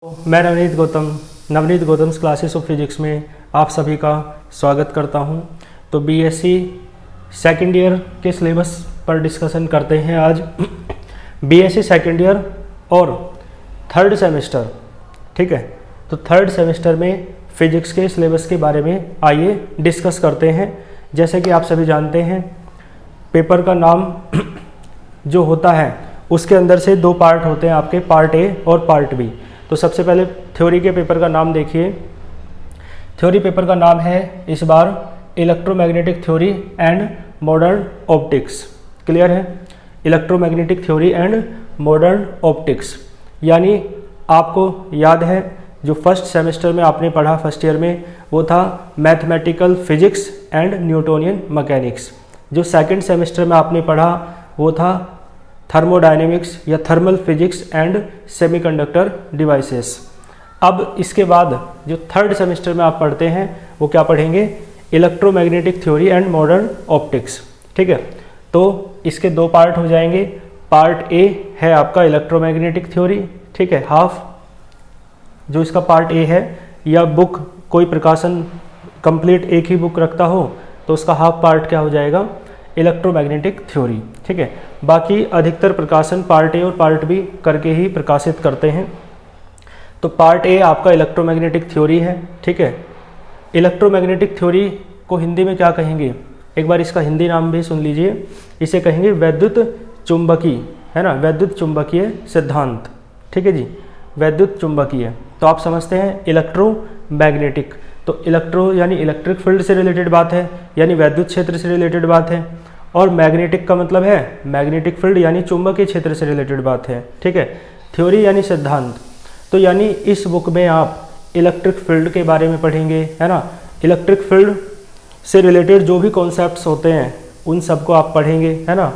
मैं Navneet Gautam classes of physics में आप सभी का स्वागत करता हूं। तो बीएससी सेकेंड ईयर के सिलेबस पर डिस्कशन करते हैं आज। बीएससी सेकेंड ईयर और थर्ड सेमेस्टर, ठीक है। तो थर्ड सेमेस्टर में फिजिक्स के सिलेबस के बारे में आइए डिस्कस करते हैं। जैसे कि आप सभी जानते हैं, पेपर का नाम जो होता है उसके अंदर से दो पार्ट होते हैं आपके, पार्ट ए और पार्ट बी। तो सबसे पहले थ्योरी के पेपर का नाम देखिए। थ्योरी पेपर का नाम है इस बार electromagnetic theory and modern optics. Clear है? Electromagnetic theory and modern optics, यानी आपको याद है जो फर्स्ट सेमेस्टर में आपने पढ़ा फर्स्ट ईयर में, वो था mathematical physics and Newtonian mechanics. जो सेकंड सेमेस्टर में आपने पढ़ा वो था थर्मोडायनेमिक्स या thermal physics and semiconductor devices. अब इसके बाद जो थर्ड सेमेस्टर में आप पढ़ते हैं वो क्या पढ़ेंगे? Electromagnetic theory and modern optics, ठीक है। तो इसके दो पार्ट हो जाएंगे। पार्ट ए है आपका इलेक्ट्रोमैग्नेटिक थ्योरी, ठीक है, हाफ जो इसका पार्ट ए है, या बुक कोई प्रकाशन कंप्लीट एक ही बुक रखता हो तो उसका हाफ पार्ट क्या हो जाएगा? इलेक्ट्रोमैग्नेटिक थ्योरी, ठीक है। बाकी अधिकतर प्रकाशन पार्ट ए और पार्ट बी करके ही प्रकाशित करते हैं। तो पार्ट ए आपका इलेक्ट्रोमैग्नेटिक थ्योरी है, ठीक है। इलेक्ट्रोमैग्नेटिक थ्योरी को हिंदी में क्या कहेंगे? एक बार इसका हिंदी नाम भी सुन लीजिए। इसे कहेंगे वैद्युत चुंबकीय, है ना, वैद्युत चुंबकीय सिद्धांत, ठीक है जी, वैद्युत चुंबकीय। तो आप समझते हैं इलेक्ट्रोमैग्नेटिक, तो इलेक्ट्रो यानी इलेक्ट्रिक फील्ड से रिलेटेड बात है, यानी वैद्युत क्षेत्र से रिलेटेड बात है। और मैग्नेटिक का मतलब है मैग्नेटिक फील्ड यानी चुंबकीय क्षेत्र से रिलेटेड बात है, ठीक है। थ्योरी यानी सिद्धांत। तो यानी इस बुक में आप इलेक्ट्रिक फील्ड के बारे में पढ़ेंगे, है ना। इलेक्ट्रिक फील्ड से रिलेटेड जो भी कॉन्सेप्ट्स होते हैं उन सबको आप पढ़ेंगे, है ना।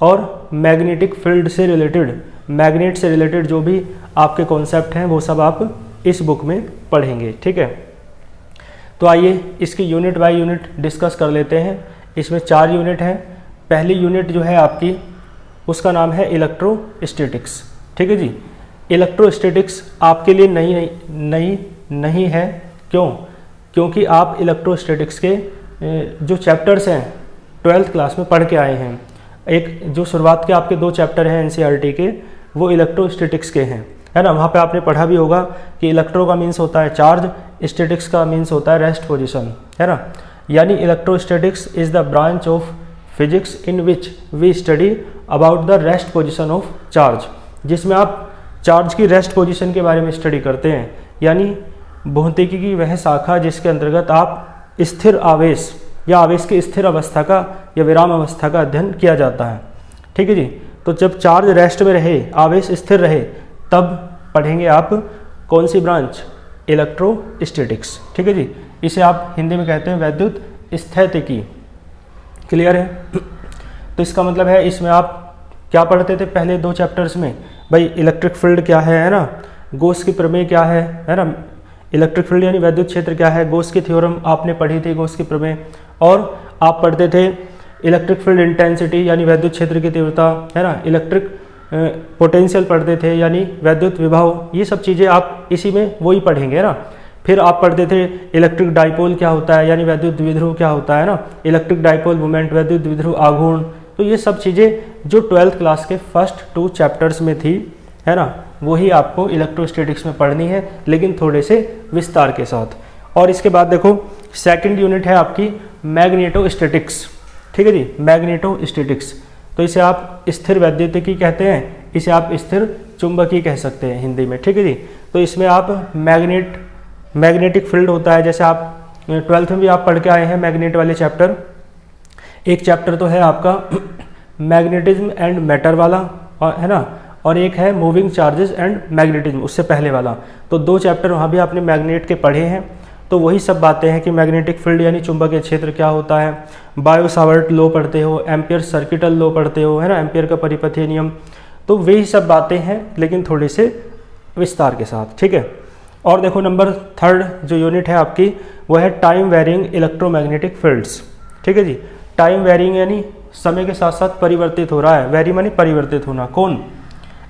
और मैग्नेटिक फील्ड से रिलेटेड, मैग्नेट से रिलेटेड जो भी आपके कॉन्सेप्ट हैं वो सब आप इस बुक में पढ़ेंगे, ठीक है। तो आइए इसकी यूनिट बाय यूनिट डिस्कस कर लेते हैं। इसमें 4 यूनिट हैं। पहली यूनिट जो है आपकी उसका नाम है इलेक्ट्रोस्टैटिक्स, ठीक है जी। इलेक्ट्रोस्टैटिक्स आपके लिए नहीं है। क्यों? क्योंकि आप इलेक्ट्रोस्टैटिक्स के जो चैप्टर्स हैं 12th क्लास में पढ़ के आए हैं। एक जो शुरुआत के आपके 2 चैप्टर हैं एनसीईआरटी के, वो इलेक्ट्रोस्टैटिक्स के हैं, है ना। वहाँ पे आपने पढ़ा भी होगा कि इलेक्ट्रो का मीन्स होता है चार्ज, स्टैटिक्स का मीन्स होता है रेस्ट पोजीशन, है ना। यानी electrostatics is the branch of physics in which we study about the rest position of charge, जिसमें आप चार्ज की रेस्ट पोजीशन के बारे में स्टडी करते हैं। यानी भौतिकी की वह शाखा जिसके अंतर्गत आप स्थिर आवेश या आवेश की स्थिर अवस्था का या विराम अवस्था का अध्ययन किया जाता है, ठीक है जी। तो जब चार्ज रेस्ट में रहे, आवेश स्थिर रहे, तब पढ़ेंगे आप कौन सी ब्रांच? इलेक्ट्रोस्टैटिक्स, ठीक है जी। इसे आप हिंदी में कहते हैं वैद्युत स्थैतिकी। क्लियर है? तो इसका मतलब है इसमें आप क्या पढ़ते थे पहले 2 चैप्टर्स में? भाई इलेक्ट्रिक फील्ड क्या है ना, गॉस की प्रमेय क्या है ना। इलेक्ट्रिक फील्ड यानी वैद्युत क्षेत्र क्या है, गॉस की थ्योरम आपने पढ़ी थी, गॉस की प्रमेय। और आप पढ़ते थे इलेक्ट्रिक फील्ड इंटेंसिटी यानी वैद्युत क्षेत्र की तीव्रता, है ना। इलेक्ट्रिक पोटेंशियल पढ़ते थे यानी वैद्युत विभव। ये सब चीज़ें आप इसी में वही पढ़ेंगे, है ना। फिर आप पढ़ते थे इलेक्ट्रिक डाइपोल क्या होता है, यानी वैद्युत द्विध्रुव क्या होता है ना, इलेक्ट्रिक डाइपोल मोमेंट, वैद्युत द्विध्रुव आघूर्ण। तो ये सब चीज़ें जो 12th क्लास के फर्स्ट 2 चैप्टर्स में थी, है ना, वही आपको इलेक्ट्रोस्टैटिक्स में पढ़नी है, लेकिन थोड़े से विस्तार के साथ। और इसके बाद देखो सेकंड यूनिट है आपकी मैग्नेटोस्टैटिक्स, ठीक है जी, मैग्नेटोस्टैटिक्स। तो इसे आप स्थिर वैद्युतिकी कहते हैं, इसे आप स्थिर चुंबकीय कह सकते हैं हिंदी में, ठीक है जी। तो इसमें आप मैग्नेटिक फील्ड होता है, जैसे आप 12th में भी आप पढ़ के आए हैं मैग्नेट वाले चैप्टर। एक चैप्टर तो है आपका मैग्नेटिज्म एंड मैटर वाला, है ना, और एक है मूविंग चार्जेस एंड मैग्नेटिज्म, उससे पहले वाला। तो 2 चैप्टर वहाँ भी आपने मैग्नेट के पढ़े हैं। तो वही सब बातें हैं कि मैग्नेटिक फील्ड यानी चुंबकीय क्षेत्र क्या होता है, बायो सावर्ट लॉ पढ़ते हो, एम्पियर सर्किटल लॉ पढ़ते हो, है ना, एम्पियर का परिपथीय नियम। तो वही सब बातें हैं लेकिन थोड़े से विस्तार के साथ, ठीक है। और देखो नंबर 3 जो यूनिट है आपकी वो है टाइम वेरिंग इलेक्ट्रोमैग्नेटिक फील्ड्स, ठीक है जी। टाइम वेरिंग यानी समय के साथ साथ परिवर्तित हो रहा है, वेरी मानी परिवर्तित होना। कौन?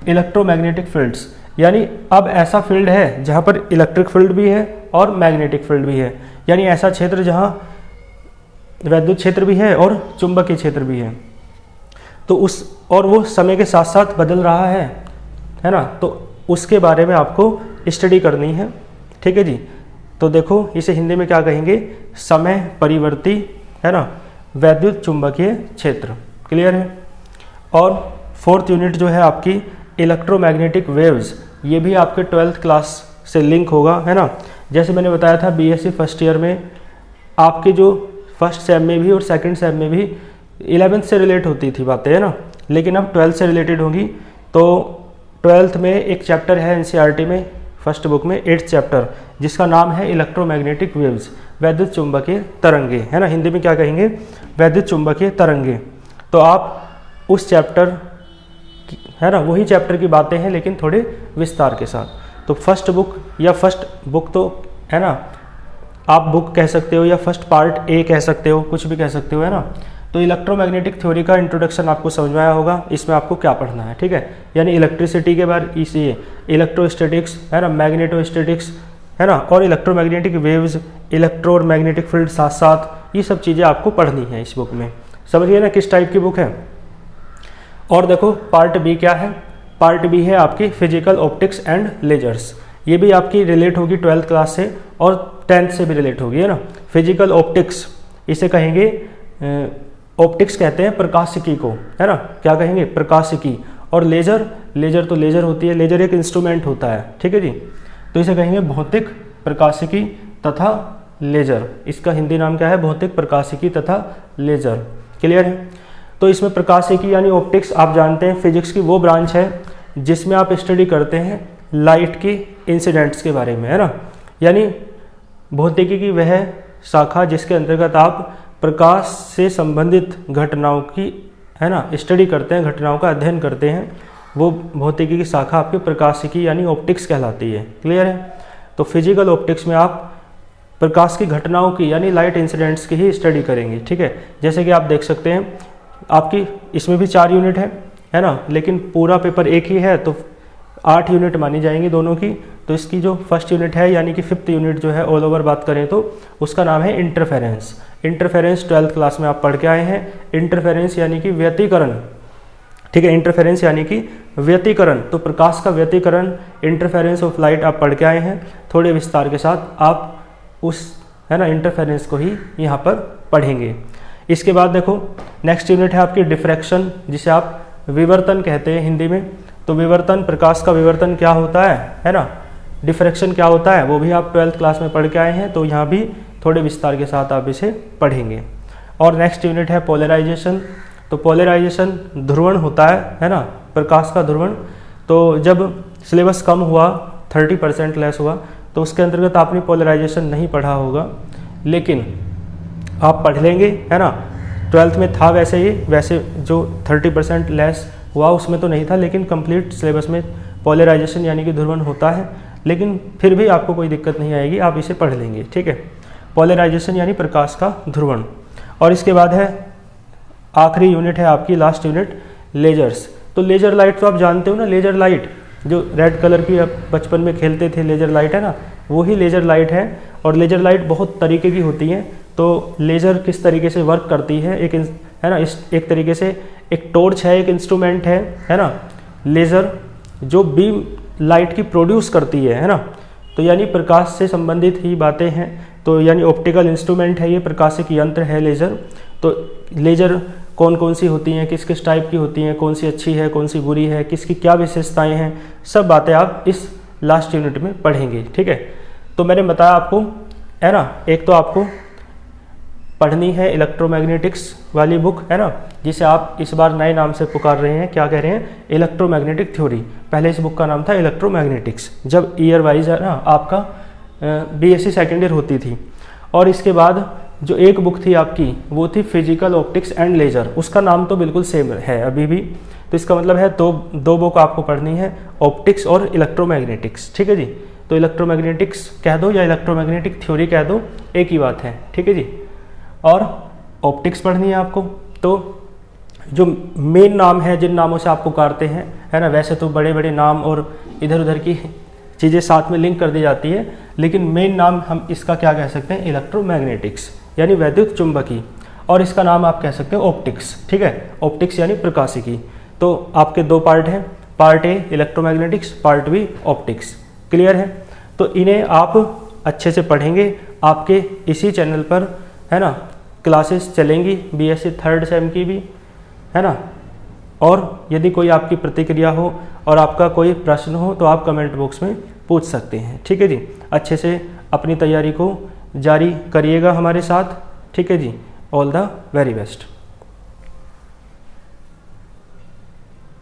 Electromagnetic fields. यानी अब ऐसा फील्ड है जहाँ पर इलेक्ट्रिक फील्ड भी है और मैग्नेटिक फील्ड भी है, यानी ऐसा क्षेत्र जहाँ वैद्युत क्षेत्र भी है और चुंबकीय क्षेत्र भी है। तो वो समय के साथ साथ बदल रहा है ना, तो उसके बारे में आपको स्टडी करनी है, ठीक है जी। तो देखो इसे हिंदी में क्या कहेंगे, समय परिवर्ती, है ना, वैद्युत चुंबकीय क्षेत्र। क्लियर है। और 4th यूनिट जो है आपकी इलेक्ट्रोमैग्नेटिक वेव्स, ये भी आपके 12th क्लास से लिंक होगा, है ना। जैसे मैंने बताया था बीएससी फर्स्ट ईयर में आपके जो फर्स्ट सेम में भी और सेकंड सेम में भी 11th से रिलेट होती थी बातें, है ना, लेकिन अब 12th से रिलेटेड होंगी। तो 12th में एक चैप्टर है एनसीईआरटी में फर्स्ट बुक में 8th चैप्टर, जिसका नाम है इलेक्ट्रोमैग्नेटिक वेव्स, वैद्युत चुंबकीय तरंगे, है ना, हिंदी में क्या कहेंगे, वैद्युत चुंबकीय तरंगे। तो आप उस चैप्टर, है ना, वही चैप्टर की बातें हैं लेकिन थोड़े विस्तार के साथ। तो फर्स्ट बुक या फर्स्ट बुक तो, है ना, आप बुक कह सकते हो या फर्स्ट पार्ट ए कह सकते हो, कुछ भी कह सकते हो, है ना। तो इलेक्ट्रोमैग्नेटिक थ्योरी का इंट्रोडक्शन आपको समझ में आया होगा, इसमें आपको क्या पढ़ना है, ठीक है। यानी इलेक्ट्रिसिटी के बारे इसी इलेक्ट्रोस्टैटिक्स, है ना, मैग्नेटोस्टैटिक्स, है ना, और इलेक्ट्रोमैग्नेटिक वेव्स, इलेक्ट्रो और मैग्नेटिक फील्ड साथ साथ, ये सब चीज़ें आपको पढ़नी है इस बुक में। समझिए ना किस टाइप की बुक है। और देखो पार्ट बी क्या है, पार्ट बी है आपकी फिजिकल ऑप्टिक्स एंड लेजर्स। ये भी आपकी रिलेट होगी 12th क्लास से और 10th से भी रिलेट होगी, है ना। फिजिकल ऑप्टिक्स, इसे कहेंगे ऑप्टिक्स कहते हैं प्रकाशिकी को, है ना, क्या कहेंगे, प्रकाशिकी। और लेजर, लेजर तो लेजर होती है, लेजर एक इंस्ट्रूमेंट होता है, ठीक है जी। तो इसे कहेंगे भौतिक प्रकाशिकी तथा लेजर। इसका हिंदी नाम क्या है, भौतिक प्रकाशिकी तथा लेजर। क्लियर है। तो इसमें प्रकाशिकी यानी ऑप्टिक्स, आप जानते हैं फिजिक्स की वो ब्रांच है जिसमें आप स्टडी करते हैं लाइट के इंसिडेंट्स के बारे में, है ना। यानी भौतिकी की वह शाखा जिसके अंतर्गत आप प्रकाश से संबंधित घटनाओं की, है ना, स्टडी करते हैं, घटनाओं का अध्ययन करते हैं, वो भौतिकी की शाखा आपकी प्रकाशिकी यानी ऑप्टिक्स कहलाती है। क्लियर है। तो फिजिकल ऑप्टिक्स में आप प्रकाश की घटनाओं की यानी लाइट इंसिडेंट्स की ही स्टडी करेंगे, ठीक है। जैसे कि आप देख सकते हैं आपकी इसमें भी 4 यूनिट है ना, लेकिन पूरा पेपर एक ही है तो 8 यूनिट मानी जाएंगी दोनों की। तो इसकी जो फर्स्ट यूनिट है यानी कि 5th यूनिट जो है ऑल ओवर बात करें तो उसका नाम है इंटरफेरेंस। इंटरफेरेंस 12th क्लास में आप पढ़ के आए हैं। इंटरफेरेंस यानी कि व्यतिकरण, ठीक है, इंटरफेरेंस यानी कि व्यतिकरण। तो प्रकाश का व्यतिकरण, इंटरफेरेंस ऑफ लाइट आप पढ़ के आए हैं। थोड़े विस्तार के साथ आप उस, है ना, इंटरफेरेंस को ही यहाँ पर पढ़ेंगे। इसके बाद देखो नेक्स्ट यूनिट है आपकी डिफ्रैक्शन, जिसे आप विवर्तन कहते हैं हिंदी में। तो विवर्तन, प्रकाश का विवर्तन क्या होता है ना, डिफ्रैक्शन क्या होता है, वो भी आप 12th क्लास में पढ़ के आए हैं। तो यहाँ भी थोड़े विस्तार के साथ आप इसे पढ़ेंगे। और नेक्स्ट यूनिट है पोलराइजेशन। तो पोलराइजेशन ध्रुवण होता है ना, प्रकाश का ध्रुवण। तो जब सिलेबस कम हुआ, 30% लेस हुआ, तो उसके अंतर्गत आपने पोलराइजेशन नहीं पढ़ा होगा, लेकिन आप पढ़ लेंगे, है ना। 12th में था वैसे जो 30% लेस हुआ उसमें तो नहीं था, लेकिन कंप्लीट सिलेबस में पोलराइजेशन यानी कि ध्रुवण होता है, लेकिन फिर भी आपको कोई दिक्कत नहीं आएगी, आप इसे पढ़ लेंगे, ठीक है। पोलराइजेशन यानी प्रकाश का ध्रुवण। और इसके बाद है आखिरी यूनिट है आपकी लास्ट यूनिट, लेजर्स। तो लेजर लाइट तो आप जानते हो ना, लेजर लाइट जो रेड कलर की आप बचपन में खेलते थे, लेजर लाइट, है ना, वही लेजर लाइट है। और लेजर लाइट बहुत तरीके की होती हैं। तो लेजर किस तरीके से वर्क करती है, है ना, एक तरीके से एक टॉर्च है, एक इंस्ट्रूमेंट है ना, लेजर जो बीम लाइट की प्रोड्यूस करती है ना। तो यानी प्रकाश से संबंधित ही बातें हैं। तो यानी ऑप्टिकल इंस्ट्रूमेंट है ये, प्रकाशिक यंत्र है लेजर। तो लेजर कौन कौन सी होती हैं, किस किस टाइप की होती हैं, कौन सी अच्छी है, कौन सी बुरी है, किसकी क्या विशेषताएं हैं, सब बातें आप इस लास्ट यूनिट में पढ़ेंगे, ठीक है। तो मैंने बताया आपको, है ना, एक तो आपको पढ़नी है इलेक्ट्रोमैग्नेटिक्स वाली बुक, है ना, जिसे आप इस बार नए नाम से पुकार रहे हैं, क्या कह रहे हैं, इलेक्ट्रोमैग्नेटिक थ्योरी। पहले इस बुक का नाम था इलेक्ट्रोमैग्नेटिक्स, जब ईयर वाइज, है ना, आपका बीएससी सेकेंड ईयर होती थी। और इसके बाद जो एक बुक थी आपकी वो थी फिजिकल ऑप्टिक्स एंड लेजर, उसका नाम तो बिल्कुल सेम है अभी भी। तो इसका मतलब है दो बुक आपको पढ़नी है, ऑप्टिक्स और इलेक्ट्रोमैग्नेटिक्स, ठीक है जी। तो इलेक्ट्रोमैग्नेटिक्स कह दो या इलेक्ट्रोमैग्नेटिक थ्योरी कह दो, एक ही बात है, ठीक है जी। और ऑप्टिक्स पढ़नी है आपको। तो जो मेन नाम है, जिन नामों से आप पुकारते हैं, है ना, वैसे तो बड़े बड़े नाम और इधर उधर की चीज़ें साथ में लिंक कर दी जाती है, लेकिन मेन नाम हम इसका क्या कह सकते हैं, इलेक्ट्रोमैग्नेटिक्स यानी वैद्युत चुंबकी, और इसका नाम आप कह सकते हैं ऑप्टिक्स। ठीक है, ऑप्टिक्स यानी प्रकाशिकी। तो आपके दो पार्ट हैं, part A electromagnetics, part B optics. Clear है? तो इन्हें आप अच्छे से पढ़ेंगे, आपके इसी चैनल पर, है ना, क्लासेस चलेंगी बीएससी थर्ड सेम की भी, है ना। और यदि कोई आपकी प्रतिक्रिया हो और आपका कोई प्रश्न हो तो आप कमेंट बॉक्स में पूछ सकते हैं। ठीक है जी, अच्छे से अपनी तैयारी को जारी करिएगा हमारे साथ। ठीक है जी, ऑल द वेरी बेस्ट।